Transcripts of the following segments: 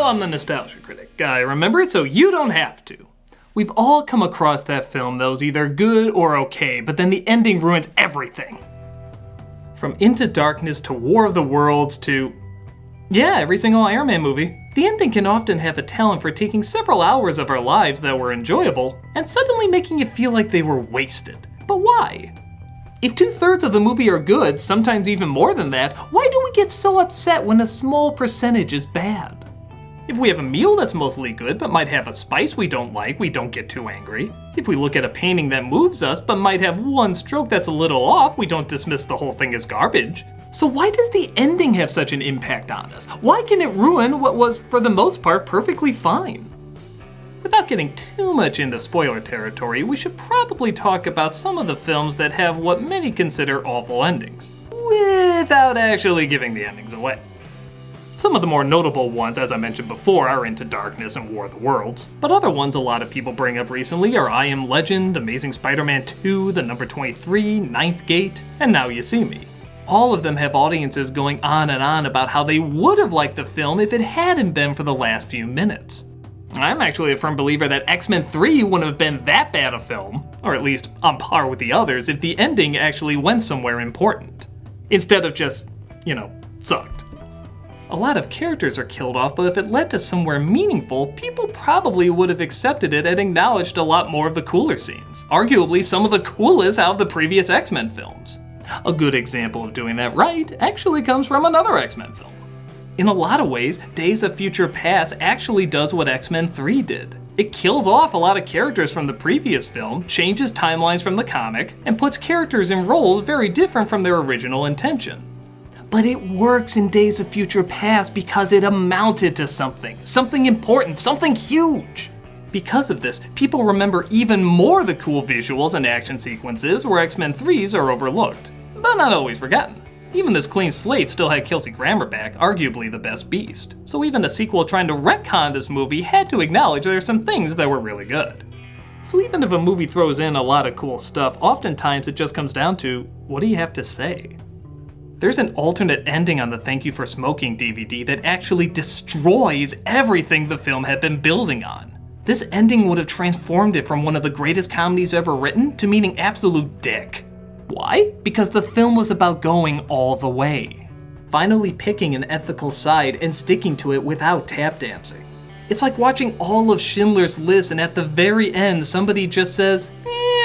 I'm the Nostalgia Critic. I remember it so you don't have to. We've all come across that film that was either good or okay, but then the ending ruins everything. From Into Darkness to War of the Worlds to, yeah, every single Iron Man movie. The ending can often have a talent for taking several hours of our lives that were enjoyable and suddenly making you feel like they were wasted. But why? If 2/3 of the movie are good, sometimes even more than that, why do we get so upset when a small percentage is bad? If we have a meal that's mostly good but might have a spice we don't like, we don't get too angry. If we look at a painting that moves us but might have one stroke that's a little off, we don't dismiss the whole thing as garbage. So why does the ending have such an impact on us? Why can it ruin what was, for the most part, perfectly fine? Without getting too much into spoiler territory, we should probably talk about some of the films that have what many consider awful endings, without actually giving the endings away. Some of the more notable ones, as I mentioned before, are Into Darkness and War of the Worlds, but other ones a lot of people bring up recently are I Am Legend, Amazing Spider-Man 2, The Number 23, Ninth Gate, and Now You See Me. All of them have audiences going on and on about how they would have liked the film if it hadn't been for the last few minutes. I'm actually a firm believer that X-Men 3 wouldn't have been that bad a film, or at least on par with the others, if the ending actually went somewhere important, instead of just, sucked. A lot of characters are killed off, but if it led to somewhere meaningful, people probably would have accepted it and acknowledged a lot more of the cooler scenes, arguably some of the coolest out of the previous X-Men films. A good example of doing that right actually comes from another X-Men film. In a lot of ways, Days of Future Past actually does what X-Men 3 did. It kills off a lot of characters from the previous film, changes timelines from the comic, and puts characters in roles very different from their original intention. But it works in Days of Future Past because it amounted to something important, something huge. Because of this, people remember even more the cool visuals and action sequences where X-Men 3s are overlooked, but not always forgotten. Even this clean slate still had Kelsey Grammer back, arguably the best Beast. So even a sequel trying to retcon this movie had to acknowledge there are some things that were really good. So even if a movie throws in a lot of cool stuff, oftentimes it just comes down to, what do you have to say? There's an alternate ending on the Thank You for Smoking DVD that actually destroys everything the film had been building on. This ending would have transformed it from one of the greatest comedies ever written to meaning absolute dick. Why? Because the film was about going all the way. Finally picking an ethical side and sticking to it without tap dancing. It's like watching all of Schindler's List and at the very end somebody just says,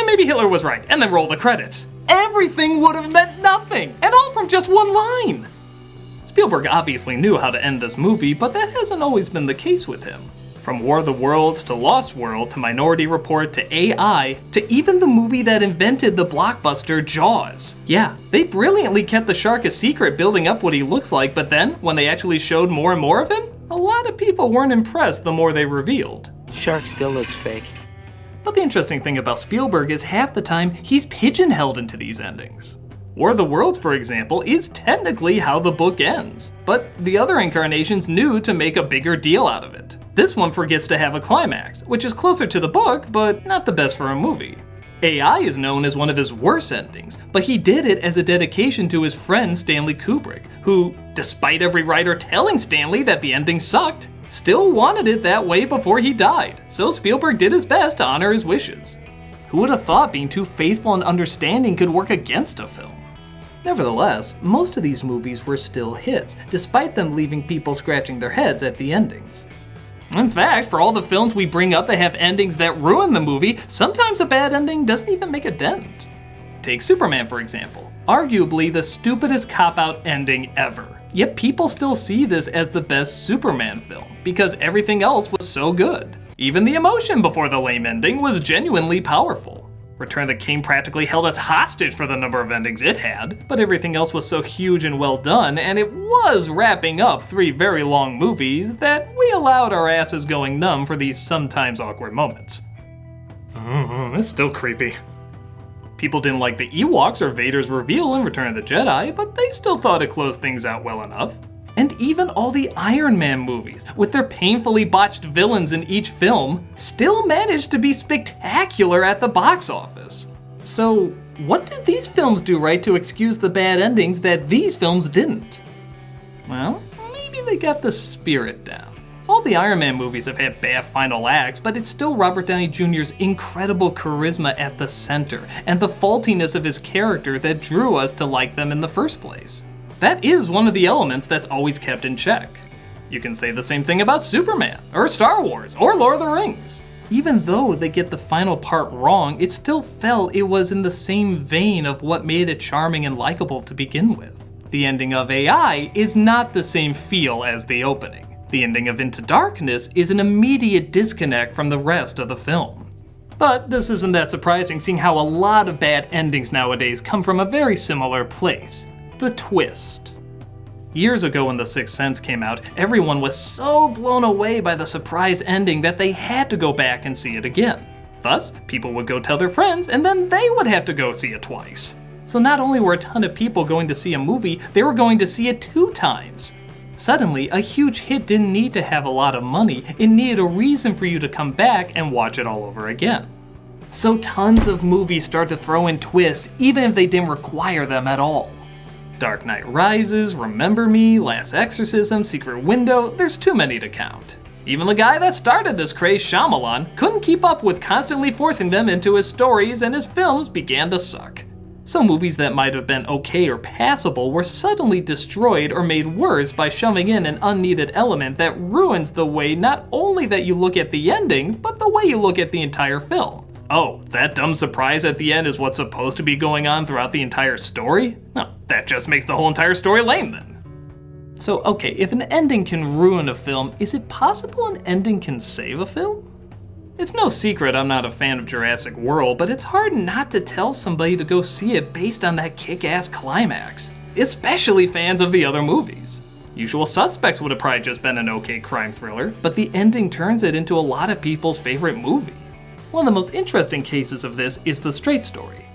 maybe Hitler was right, and then roll the credits. Everything would have meant nothing, and all from just one line. Spielberg obviously knew how to end this movie, but that hasn't always been the case with him. From War of the Worlds to Lost World to Minority Report to AI to even the movie that invented the blockbuster Jaws. Yeah, they brilliantly kept the shark a secret, building up what he looks like, but then, when they actually showed more and more of him, a lot of people weren't impressed the more they revealed. Shark still looks fake. But the interesting thing about Spielberg is half the time he's pigeonholed into these endings. War of the Worlds, for example, is technically how the book ends, but the other incarnations knew to make a bigger deal out of it. This one forgets to have a climax, which is closer to the book, but not the best for a movie. AI is known as one of his worst endings, but he did it as a dedication to his friend Stanley Kubrick, who, despite every writer telling Stanley that the ending sucked, still wanted it that way before he died, so Spielberg did his best to honor his wishes. Who would have thought being too faithful and understanding could work against a film? Nevertheless, most of these movies were still hits, despite them leaving people scratching their heads at the endings. In fact, for all the films we bring up that have endings that ruin the movie, sometimes a bad ending doesn't even make a dent. Take Superman, for example. Arguably the stupidest cop-out ending ever. Yet people still see this as the best Superman film, because everything else was so good. Even the emotion before the lame ending was genuinely powerful. Return of the King practically held us hostage for the number of endings it had, but everything else was so huge and well done, and it was wrapping up 3 very long movies that we allowed our asses going numb for these sometimes awkward moments. It's still creepy. People didn't like the Ewoks or Vader's reveal in Return of the Jedi, but they still thought it closed things out well enough. And even all the Iron Man movies, with their painfully botched villains in each film, still managed to be spectacular at the box office. So, what did these films do right to excuse the bad endings that these films didn't? Well, maybe they got the spirit down. All All the Iron Man movies have had bad final acts, but it's still Robert Downey Jr.'s incredible charisma at the center, and the faultiness of his character that drew us to like them in the first place. That is one of the elements that's always kept in check. You can say the same thing about Superman, or Star Wars, or Lord of the Rings. Even though they get the final part wrong, it still felt it was in the same vein of what made it charming and likable to begin with. The ending of AI is not the same feel as the opening. The ending of Into Darkness is an immediate disconnect from the rest of the film. But this isn't that surprising, seeing how a lot of bad endings nowadays come from a very similar place: the twist. Years ago when The Sixth Sense came out, everyone was so blown away by the surprise ending that they had to go back and see it again. Thus, people would go tell their friends, and then they would have to go see it twice. So not only were a ton of people going to see a movie, they were going to see it 2 times. Suddenly, a huge hit didn't need to have a lot of money, it needed a reason for you to come back and watch it all over again. So tons of movies start to throw in twists, even if they didn't require them at all. Dark Knight Rises, Remember Me, Last Exorcism, Secret Window, there's too many to count. Even the guy that started this craze, Shyamalan, couldn't keep up with constantly forcing them into his stories, and his films began to suck. Some movies that might have been okay or passable were suddenly destroyed or made worse by shoving in an unneeded element that ruins the way not only that you look at the ending, but the way you look at the entire film. Oh, that dumb surprise at the end is what's supposed to be going on throughout the entire story? No, that just makes the whole entire story lame then. So okay, if an ending can ruin a film, is it possible an ending can save a film? It's no secret I'm not a fan of Jurassic World, but it's hard not to tell somebody to go see it based on that kick-ass climax, especially fans of the other movies. Usual Suspects would have probably just been an okay crime thriller, but the ending turns it into a lot of people's favorite movie. One of the most interesting cases of this is The Straight Story.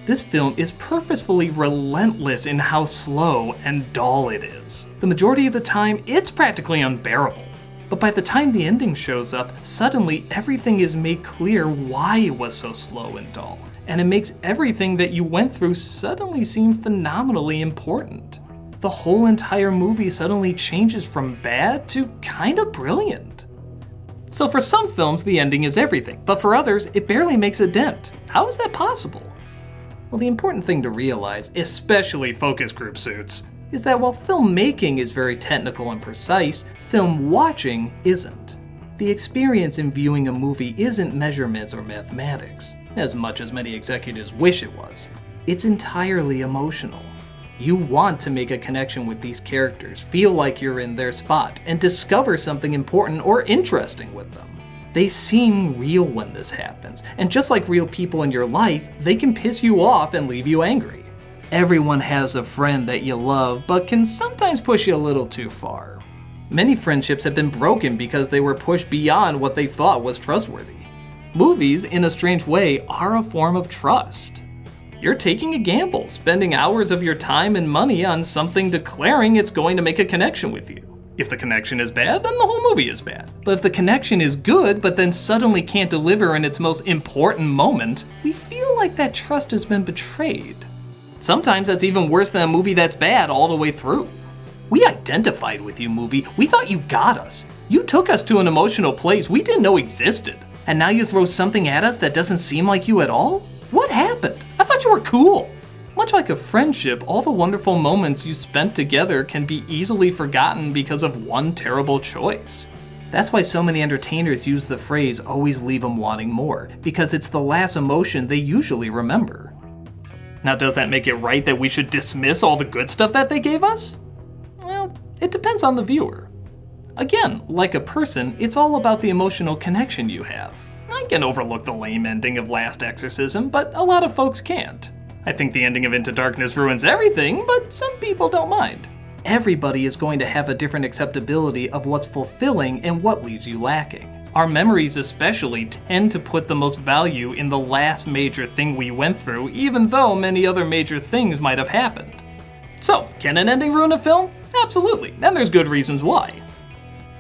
This film is purposefully relentless in how slow and dull it is. The majority of the time, it's practically unbearable. But by the time the ending shows up, suddenly everything is made clear why it was so slow and dull, and it makes everything that you went through suddenly seem phenomenally important. The whole entire movie suddenly changes from bad to kinda brilliant. So for some films, the ending is everything, but for others, it barely makes a dent. How is that possible? Well, the important thing to realize, especially focus group suits, is that while filmmaking is very technical and precise, film watching isn't. The experience in viewing a movie isn't measurements or mathematics, as much as many executives wish it was. It's entirely emotional. You want to make a connection with these characters, feel like you're in their spot, and discover something important or interesting with them. They seem real when this happens, and just like real people in your life, they can piss you off and leave you angry. Everyone has a friend that you love, but can sometimes push you a little too far. Many friendships have been broken because they were pushed beyond what they thought was trustworthy. Movies, in a strange way, are a form of trust. You're taking a gamble, spending hours of your time and money on something declaring it's going to make a connection with you. If the connection is bad, then the whole movie is bad. But if the connection is good, but then suddenly can't deliver in its most important moment, we feel like that trust has been betrayed. Sometimes that's even worse than a movie that's bad all the way through. We identified with you, movie. We thought you got us. You took us to an emotional place we didn't know existed. And now you throw something at us that doesn't seem like you at all? What happened? I thought you were cool. Much like a friendship, all the wonderful moments you spent together can be easily forgotten because of one terrible choice. That's why so many entertainers use the phrase, always leave them wanting more, because it's the last emotion they usually remember. Now, does that make it right that we should dismiss all the good stuff that they gave us? Well, it depends on the viewer. Again, like a person, it's all about the emotional connection you have. I can overlook the lame ending of Last Exorcism, but a lot of folks can't. I think the ending of Into Darkness ruins everything, but some people don't mind. Everybody is going to have a different acceptability of what's fulfilling and what leaves you lacking. Our memories especially tend to put the most value in the last major thing we went through, even though many other major things might have happened. So, can an ending ruin a film? Absolutely, and there's good reasons why.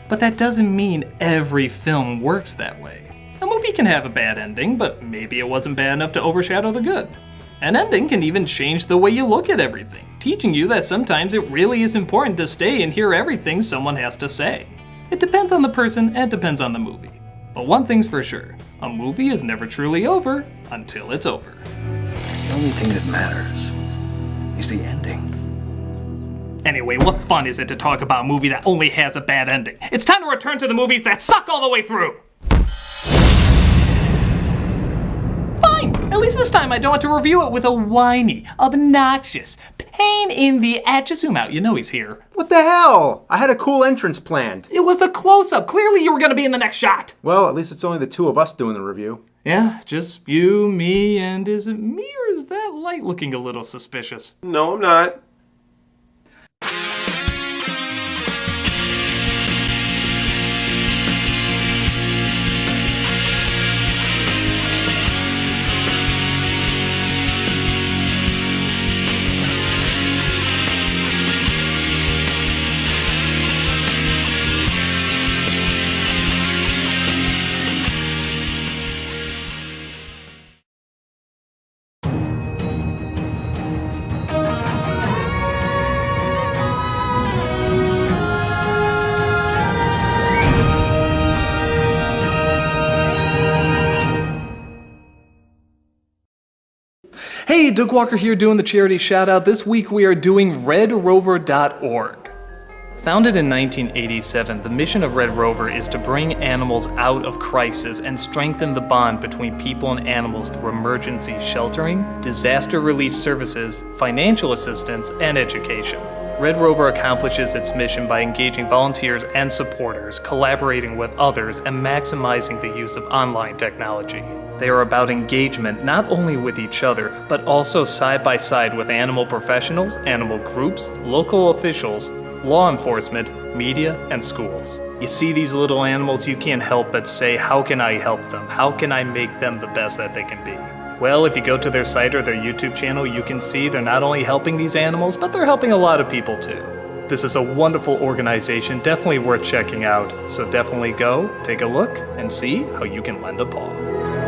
But that doesn't mean every film works that way. A movie can have a bad ending, but maybe it wasn't bad enough to overshadow the good. An ending can even change the way you look at everything, teaching you that sometimes it really is important to stay and hear everything someone has to say. It depends on the person and depends on the movie. But one thing's for sure, a movie is never truly over until it's over. The only thing that matters is the ending. Anyway, what fun is it to talk about a movie that only has a bad ending? It's time to return to the movies that suck all the way through! Fine! At least this time I don't have to review it with a whiny, obnoxious, pain in the just zoom out, you know he's here. What the hell? I had a cool entrance planned. It was a close-up. Clearly you were gonna be in the next shot. Well, at least it's only the two of us doing the review. Yeah, just you, me, and is it me or is that light looking a little suspicious? No, I'm not. Hey, Doug Walker here doing the charity shout out. This week we are doing redrover.org. Founded in 1987, the mission of Red Rover is to bring animals out of crisis and strengthen the bond between people and animals through emergency sheltering, disaster relief services, financial assistance, and education. Red Rover accomplishes its mission by engaging volunteers and supporters, collaborating with others, and maximizing the use of online technology. They are about engagement not only with each other, but also side by side with animal professionals, animal groups, local officials, law enforcement, media, and schools. You see these little animals, you can't help but say, how can I help them? How can I make them the best that they can be? Well, if you go to their site or their YouTube channel, you can see they're not only helping these animals, but they're helping a lot of people too. This is a wonderful organization, definitely worth checking out. So definitely go, take a look, and see how you can lend a paw.